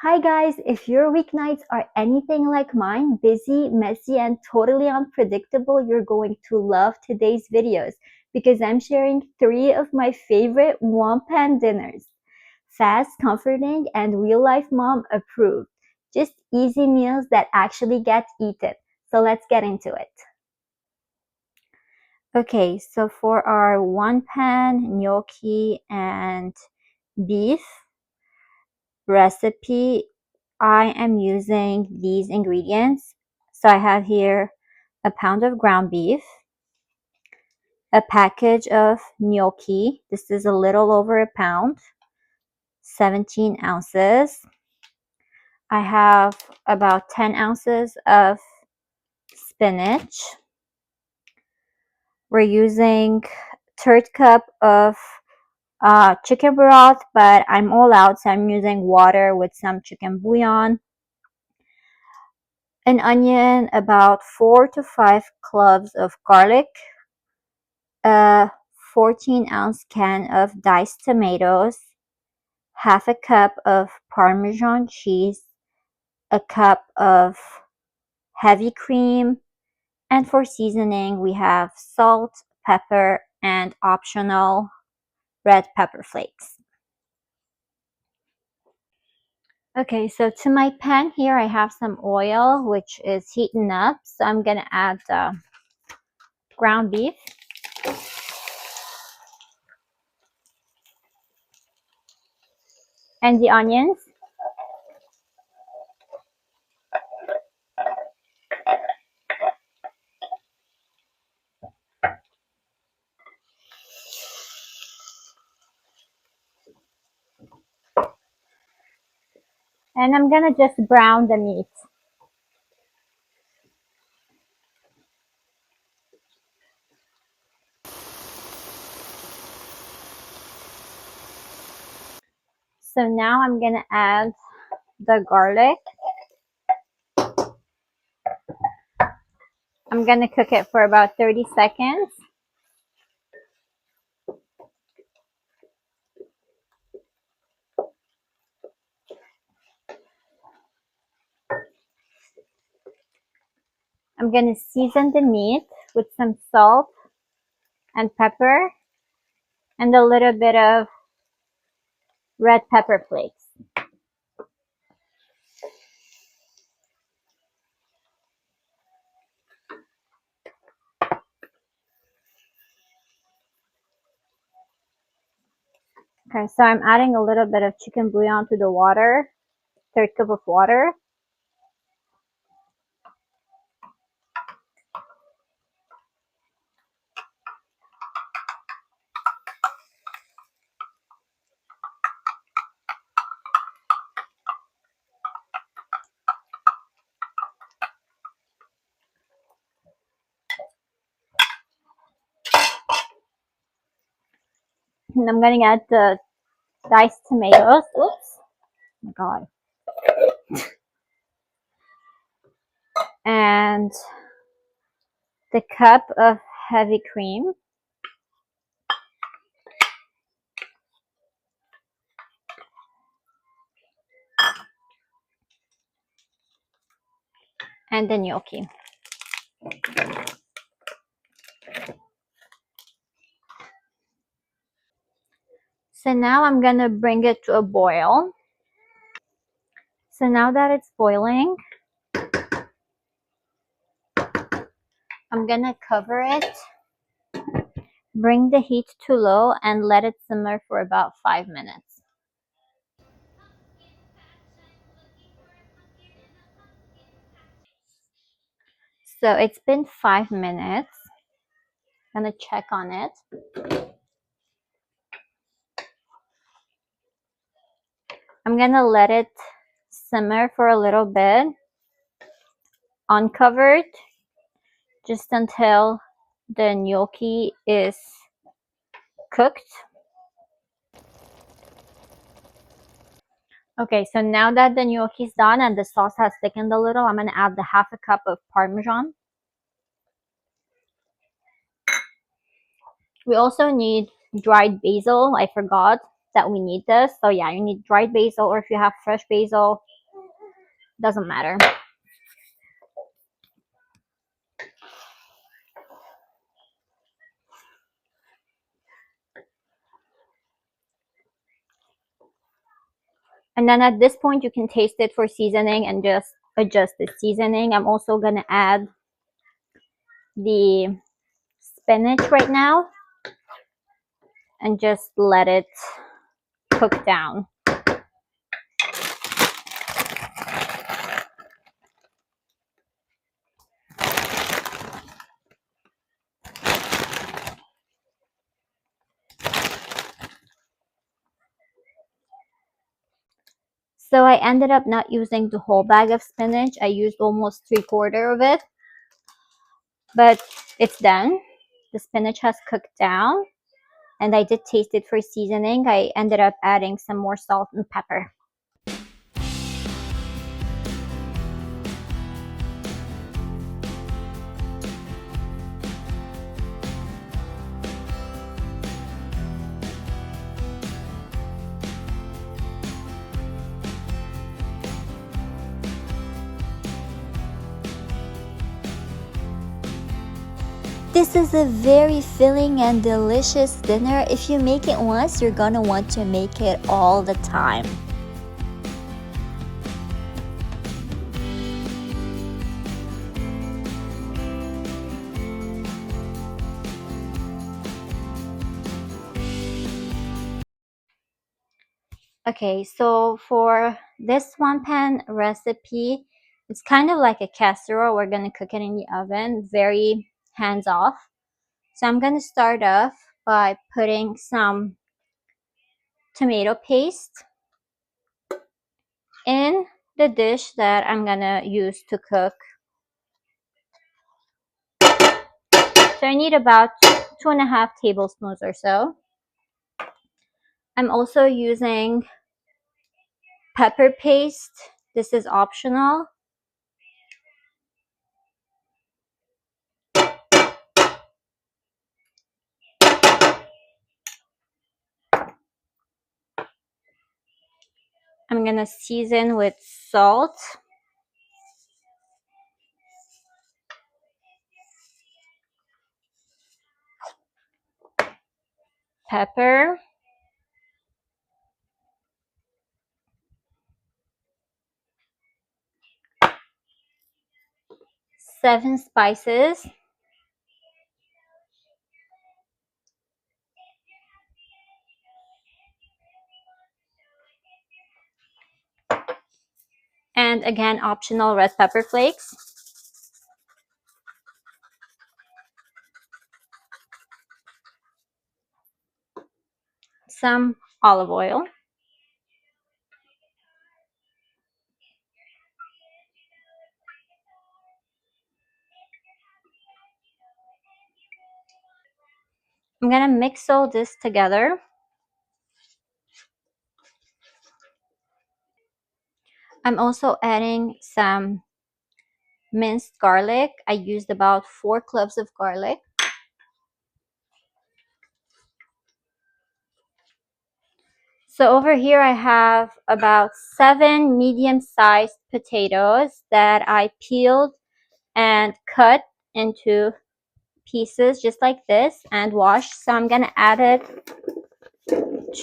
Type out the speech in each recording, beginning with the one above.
Hi guys, if your weeknights are anything like mine, busy, messy, and totally unpredictable, you're going to love today's videos because I'm sharing 3 of my favorite one-pan dinners. Fast, comforting, and real-life mom approved. Just easy meals that actually get eaten. So let's get into it. Okay, so for our one-pan gnocchi and beef recipe, I am using these ingredients. So I have here a pound of ground beef, a package of gnocchi. This is a little over a pound, 17 ounces. I have about 10 ounces of spinach. We're using third cup of chicken broth, but I'm all out, so I'm using water with some chicken bouillon. An onion, about 4 to 5 cloves of garlic, a 14-ounce can of diced tomatoes, half a cup of Parmesan cheese, a cup of heavy cream, and for seasoning we have salt, pepper, and optional red pepper flakes. Okay, so to my pan here I have some oil which is heating up, so I'm gonna add the ground beef. And the onions. And I'm gonna just brown the meat. So now I'm gonna add the garlic. I'm gonna cook it for about 30 seconds. I'm gonna season the meat with some salt and pepper and a little bit of red pepper flakes. Okay, so I'm adding a little bit of chicken bouillon to the water, third cup of water. And I'm gonna add the diced tomatoes. Oops, oh my god. And the cup of heavy cream. And the gnocchi. So now I'm gonna bring it to a boil. So now that it's boiling, I'm gonna cover it, bring the heat to low, and let it simmer for about 5 minutes. So it's been 5 minutes. I'm gonna check on it. I'm gonna let it simmer for a little bit, uncovered, just until the gnocchi is cooked. Okay, so now that the gnocchi is done and the sauce has thickened a little, I'm gonna add the half a cup of Parmesan. We also need dried basil, I forgot. that we need this. So yeah, you need dried basil, or if you have fresh basil, doesn't matter. And then at this point, you can taste it for seasoning and just adjust the seasoning. I'm also gonna add the spinach right now and just let it cook down. So I ended up not using the whole bag of spinach. I used almost 3/4 of it, but it's done. The spinach has cooked down, and I did taste it for seasoning. I ended up adding some more salt and pepper. This is a very filling and delicious dinner. If you make it once, you're gonna want to make it all the time. Okay, so for this one pan recipe, it's kind of like a casserole. We're gonna cook it in the oven, very hands off. So I'm gonna start off by putting some tomato paste in the dish that I'm gonna use to cook. So I need about 2.5 tablespoons or so. I'm also using pepper paste. This is optional. I'm gonna season with salt, pepper, seven spices, and again, optional red pepper flakes, some olive oil, I'm gonna mix all this together. I'm also adding some minced garlic. I used about 4 cloves of garlic. So over here I have about 7 medium-sized potatoes that I peeled and cut into pieces just like this and washed. So I'm gonna add it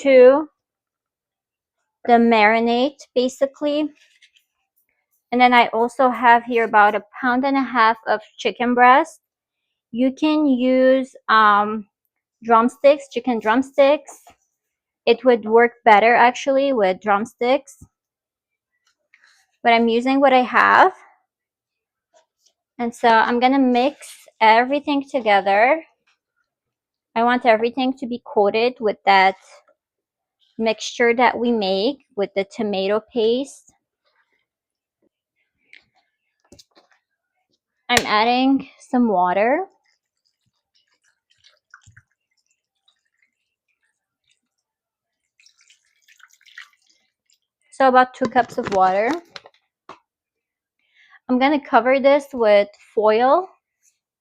to the marinade basically. And then I also have here about 1.5 pounds of chicken breast. You can use drumsticks, chicken drumsticks. It would work better actually with drumsticks, but I'm using what I have. And so I'm gonna mix everything together. I want everything to be coated with that mixture that we make with the tomato paste. I'm adding some water. So about 2 cups of water. I'm gonna cover this with foil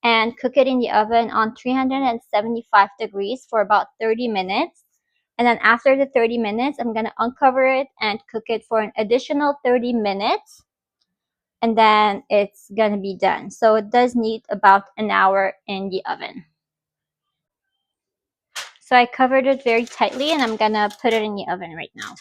and cook it in the oven on 375 degrees for about 30 minutes. And then after the 30 minutes, I'm gonna uncover it and cook it for an additional 30 minutes. And then it's gonna be done. So it does need about an hour in the oven. So I covered it very tightly and I'm gonna put it in the oven right now.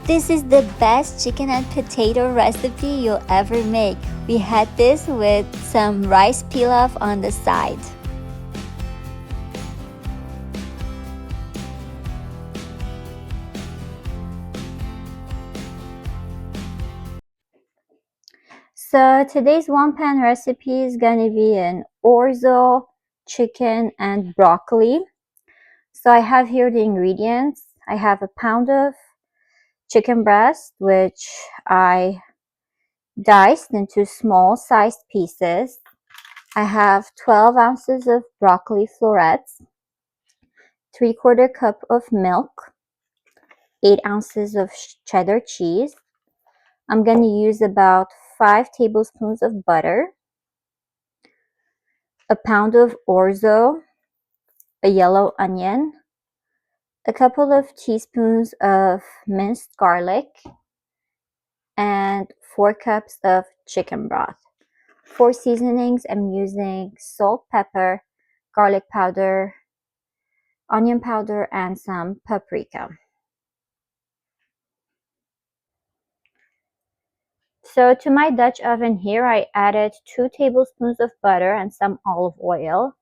This is the best chicken and potato recipe you'll ever make. We had this with some rice pilaf on the side. So today's one pan recipe is gonna be an orzo, chicken, and broccoli. So I have here the ingredients. I have a pound of chicken breast, which I diced into small sized pieces. I have 12 ounces of broccoli florets, 3/4 cup of milk, 8 ounces of cheddar cheese. I'm going to use about 5 tablespoons of butter, a pound of orzo, a yellow onion, a couple of teaspoons of minced garlic, and 4 cups of chicken broth. For seasonings, I'm using salt, pepper, garlic powder, onion powder, and some paprika. So to my Dutch oven here, I added 2 tablespoons of butter and some olive oil.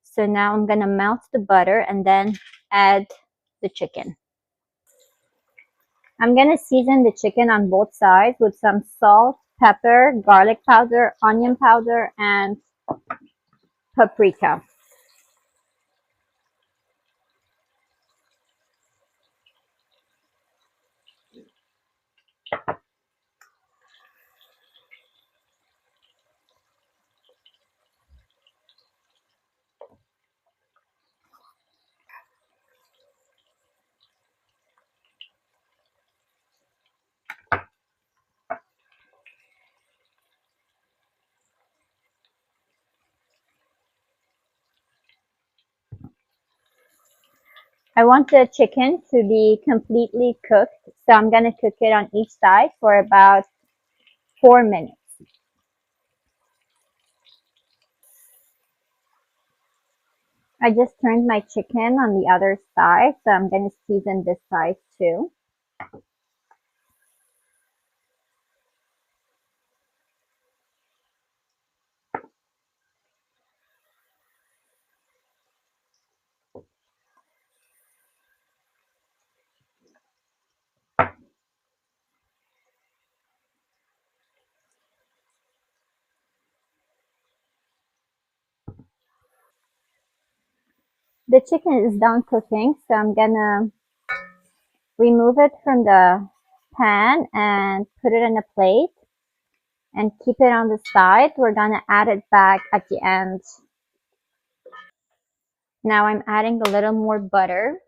So now I'm gonna melt the butter and then add the chicken. I'm gonna season the chicken on both sides with some salt, pepper, garlic powder, onion powder, and paprika. I want the chicken to be completely cooked, so I'm gonna cook it on each side for about 4 minutes. I just turned my chicken on the other side, so I'm gonna season this side too. The chicken is done cooking, so I'm gonna remove it from the pan and put it in a plate and keep it on the side. We're gonna add it back at the end. Now I'm adding a little more butter.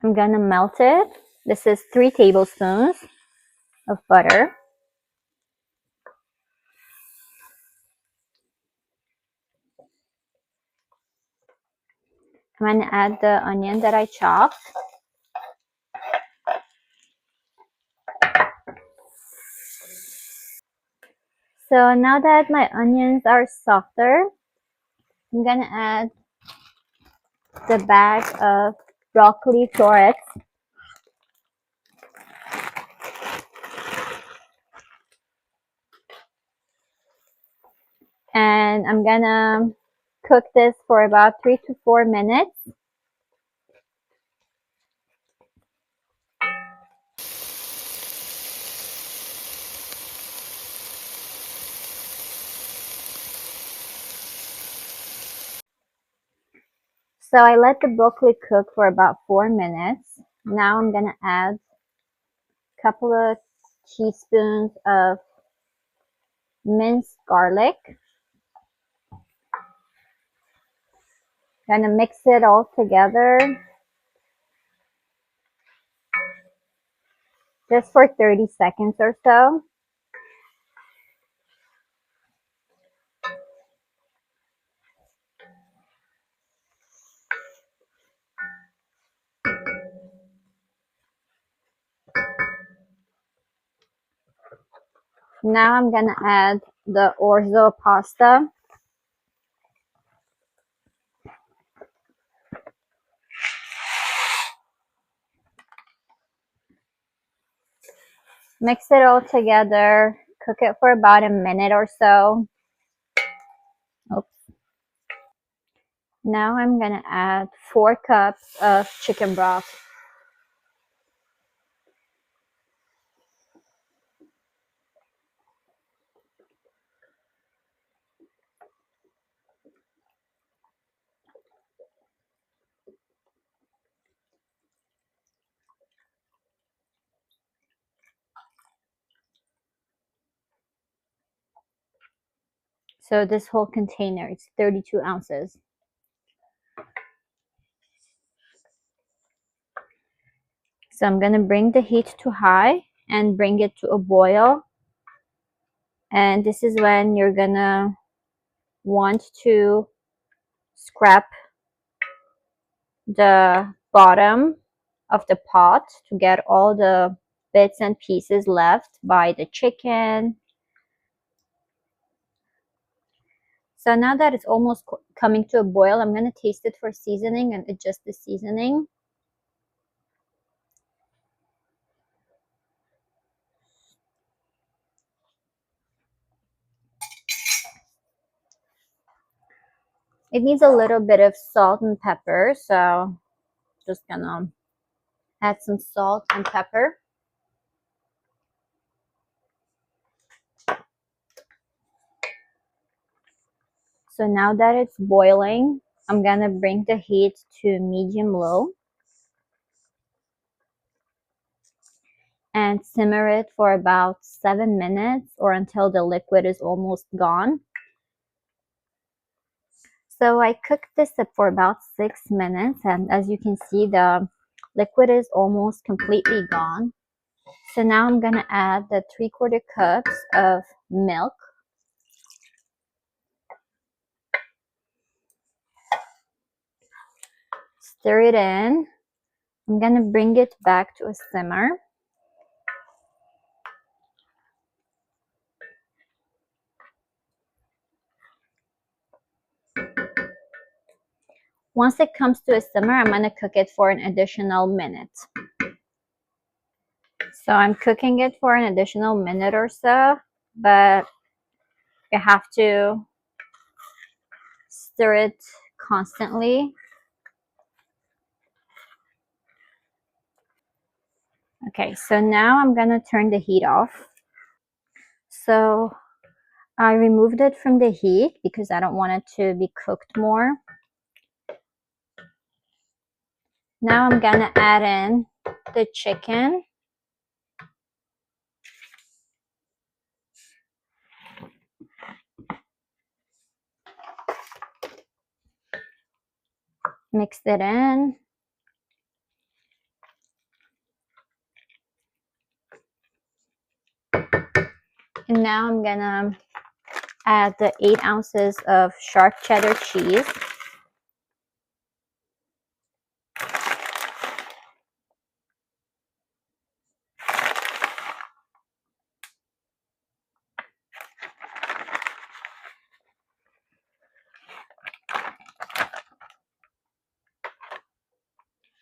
I'm gonna melt it. This is 3 tablespoons of butter. I'm gonna add the onion that I chopped. So now that my onions are softer, I'm gonna add the bag of broccoli florets. And I'm gonna cook this for about 3 to 4 minutes. So I let the broccoli cook for about 4 minutes. Now I'm gonna add a couple of teaspoons of minced garlic. Gonna mix it all together. just for 30 seconds or so. Now I'm gonna add the orzo pasta. Mix it all together. Cook it for about a minute or so. Oops. Now I'm gonna add 4 cups of chicken broth. So this whole container is 32 ounces. So I'm gonna bring the heat to high and bring it to a boil. And this is when you're gonna want to scrape the bottom of the pot to get all the bits and pieces left by the chicken. So now that it's almost coming to a boil, I'm going to taste it for seasoning and adjust the seasoning. It needs a little bit of salt and pepper, so just gonna add some salt and pepper. So now that it's boiling, I'm gonna bring the heat to medium-low and simmer it for about 7 minutes or until the liquid is almost gone. So I cooked this up for about 6 minutes, and as you can see, the liquid is almost completely gone. So now I'm gonna add the 3/4 cups of milk. Stir it in. I'm gonna bring it back to a simmer. Once it comes to a simmer, I'm gonna cook it for an additional minute. So I'm cooking it for an additional minute or so, but you have to stir it constantly. Okay, so now I'm gonna turn the heat off. So I removed it from the heat because I don't want it to be cooked more. Now I'm gonna add in the chicken. Mix it in. And now I'm gonna add the 8 ounces of sharp cheddar cheese.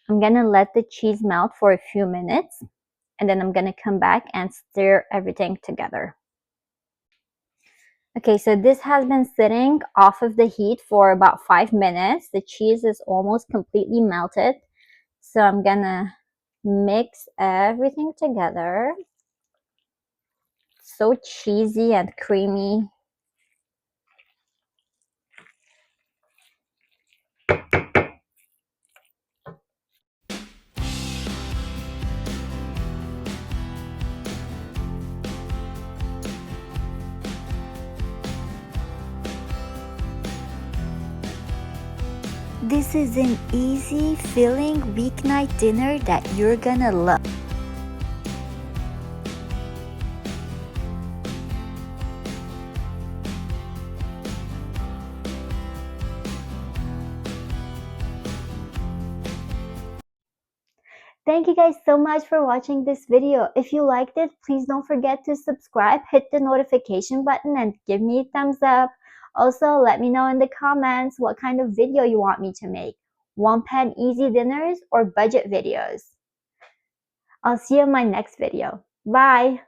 I'm gonna let the cheese melt for a few minutes, and then I'm gonna come back and stir everything together. Okay, so this has been sitting off of the heat for about 5 minutes. The cheese is almost completely melted. So I'm gonna mix everything together. So cheesy and creamy. This is an easy, filling weeknight dinner that you're gonna love. Thank you guys so much for watching this video. If you liked it, please don't forget to subscribe, hit the notification button, and give me a thumbs up. Also, let me know in the comments what kind of video you want me to make. One pan easy dinners or budget videos. I'll see you in my next video. Bye!